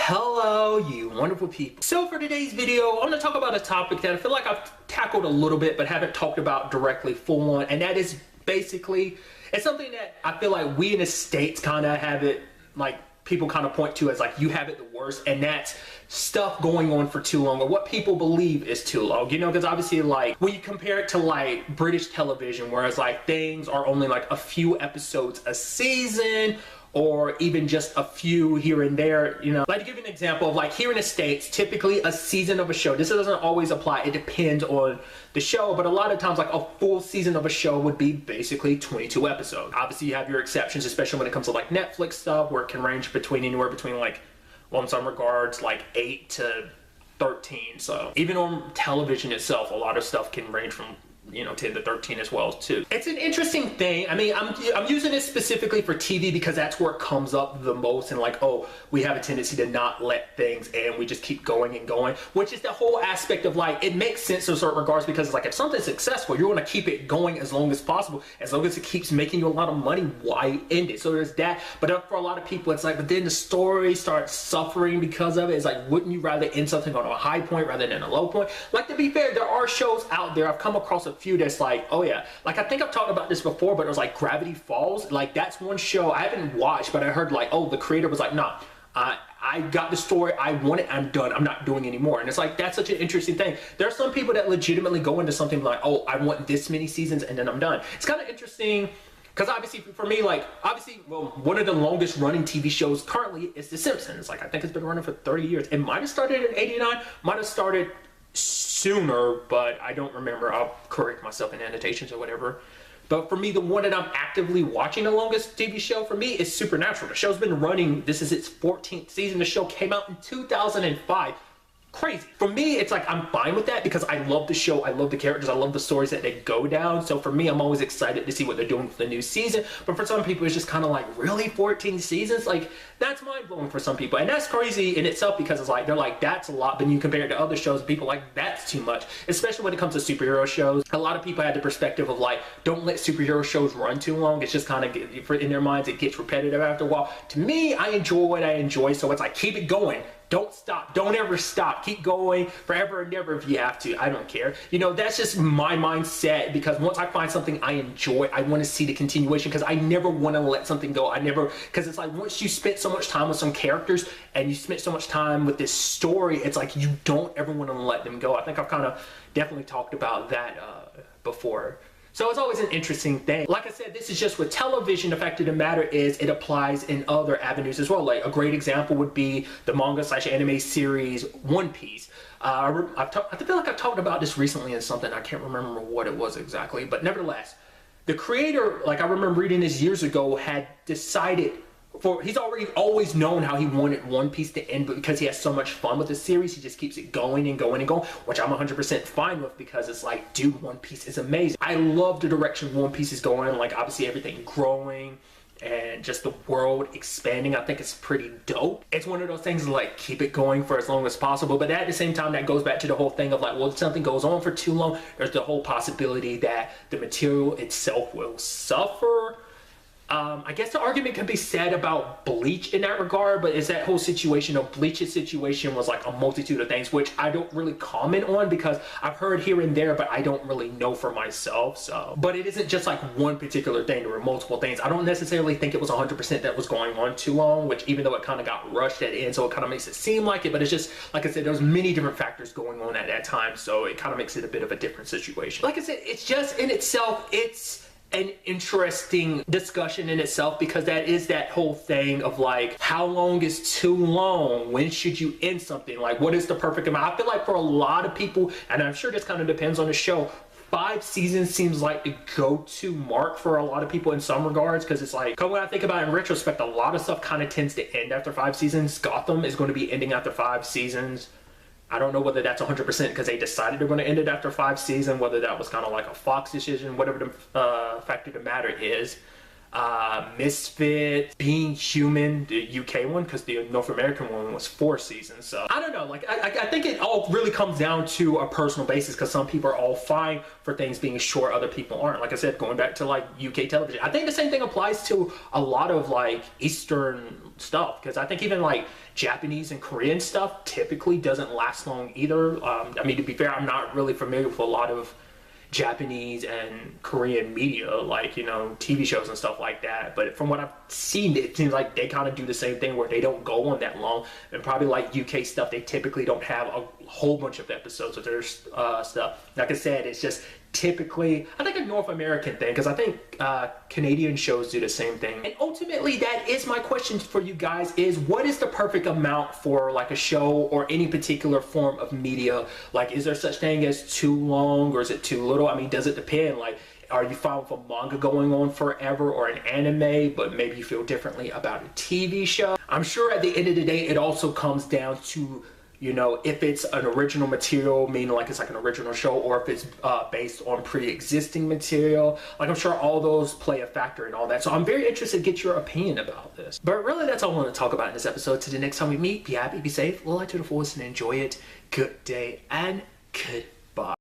Hello, you wonderful people. So for today's video, I'm gonna talk about a topic that I feel like I've tackled a little bit, but haven't talked about directly full on. And that is basically, it's something that I feel like we in the States kind of have it, like people kind of point to as like, you have it the worst. And that's stuff going on for too long, or what people believe is too long, you know, because obviously like when you compare it to like British television, whereas like things are only like a few episodes a season, or even just a few here and there, you know. Like to give you an example of like here in the States, typically a season of a show, this doesn't always apply, it depends on the show, but a lot of times like a full season of a show would be basically 22 episodes. Obviously you have your exceptions, especially when it comes to like Netflix stuff, where it can range between anywhere between like, well in some regards, like 8 to 13. So even on television itself, a lot of stuff can range from 10 to 13 as well too. It's an interesting thing. I mean, I'm using it specifically for TV because that's where it comes up the most, and like, oh, we have a tendency to not let things and we just keep going and going, which is the whole aspect of like, it makes sense in certain regards because it's like, if something's successful, you want to keep it going as long as possible, as long as it keeps making you a lot of money, why end it? So there's that. But for a lot of people, it's like, but then the story starts suffering because of it. It's like, wouldn't you rather end something on a high point rather than a low point? Like, to be fair, there are shows out there, I've come across a few that's like, oh yeah, like I think I've talked about this before, but it was like Gravity Falls. Like that's one show I haven't watched, but I heard like, oh, the creator was like, nah, I got the story, I want it, I'm done, I'm not doing anymore. And it's like, that's such an interesting thing. There are some people that legitimately go into something like, oh, I want this many seasons and then I'm done. It's kind of interesting because obviously for me, like obviously, well, one of the longest running TV shows currently is The Simpsons. Like I think it's been running for 30 years. It might have started in '89, might have started sooner, but I don't remember. I'll correct myself in annotations or whatever. But for me, the one that I'm actively watching the longest TV show for me is Supernatural. The show's been running, this is its 14th season. The show came out in 2005. Crazy. For me, it's like I'm fine with that because I love the show, I love the characters, I love the stories that they go down. So for me, I'm always excited to see what they're doing for the new season. But for some people, it's just kind of like, really, 14 seasons? Like, that's mind-blowing for some people. And that's crazy in itself because it's like, they're like, that's a lot. But you compare it to other shows, people like, that's too much. Especially when it comes to superhero shows. A lot of people had the perspective of like, don't let superhero shows run too long. It's just kind of, in their minds, it gets repetitive after a while. To me, I enjoy what I enjoy. So it's like, keep it going. Don't stop. Don't ever stop. Keep going forever and ever if you have to. I don't care. You know, that's just my mindset because once I find something I enjoy, I want to see the continuation because I never want to let something go. Because it's like once you spent so much time with some characters and you spent so much time with this story, it's like you don't ever want to let them go. I think I've kind of definitely talked about that before. So it's always an interesting thing. Like I said, this is just with television. The fact of the matter is it applies in other avenues as well. Like a great example would be the manga/anime series One Piece. I feel like I've talked about this recently in something. I can't remember what it was exactly, but nevertheless, the creator, like I remember reading this years ago, had decided he's always known how he wanted One Piece to end, but because he has so much fun with the series, he just keeps it going and going and going, which I'm 100% fine with because it's like, dude, One Piece is amazing. I love the direction One Piece is going, like obviously everything growing and just the world expanding. I think it's pretty dope. It's one of those things like, keep it going for as long as possible, but at the same time, that goes back to the whole thing of like, well, if something goes on for too long, there's the whole possibility that the material itself will suffer. I guess the argument can be said about Bleach in that regard, but it's that whole situation of Bleach's situation was like a multitude of things, which I don't really comment on because I've heard here and there, but I don't really know for myself. So, but it isn't just like one particular thing. There were multiple things. I don't necessarily think it was 100% that was going on too long, which even though it kind of got rushed at the end, so it kind of makes it seem like it, but it's just, like I said, there's many different factors going on at that time. So it kind of makes it a bit of a different situation. Like I said, it's just in itself, it's an interesting discussion in itself because that is that whole thing of like, how long is too long? When should you end something? Like, what is the perfect amount? I feel like for a lot of people, and I'm sure this kind of depends on the show, 5 seasons seems like the go-to mark for a lot of people in some regards because it's like, when I think about it in retrospect, a lot of stuff kind of tends to end after 5 seasons. Gotham is going to be ending after 5 seasons. I don't know whether that's 100% because they decided they're going to end it after 5 seasons, whether that was kind of like a Fox decision, whatever the fact of the matter is. Misfit, Being Human, the UK one, because the North American one was 4 seasons. So I don't know, like I think it all really comes down to a personal basis, because some people are all fine for things being short, other people aren't. Like I said, going back to like UK television, I think the same thing applies to a lot of like Eastern stuff, because I think even like Japanese and Korean stuff typically doesn't last long either. I mean, to be fair, I'm not really familiar with a lot of Japanese and Korean media, like, you know, TV shows and stuff like that. But from what I've seen, it seems like they kind of do the same thing, where they don't go on that long. And probably like UK stuff, they typically don't have a whole bunch of episodes of their stuff. Like I said, it's just typically, I think, a North American thing, because I think Canadian shows do the same thing. And ultimately, that is my question for you guys, is what is the perfect amount for like a show or any particular form of media? Like, is there such thing as too long, or is it too little? I mean, does it depend? Like, are you fine with a manga going on forever, or an anime, but maybe you feel differently about a TV show? I'm sure at the end of the day, it also comes down to, you know, if it's an original material, meaning like it's like an original show, or if it's based on pre-existing material. Like, I'm sure all those play a factor in all that. So I'm very interested to get your opinion about this. But really, that's all I want to talk about in this episode. Till the next time we meet, be happy, be safe, live to the fullest, and enjoy it. Good day and goodbye.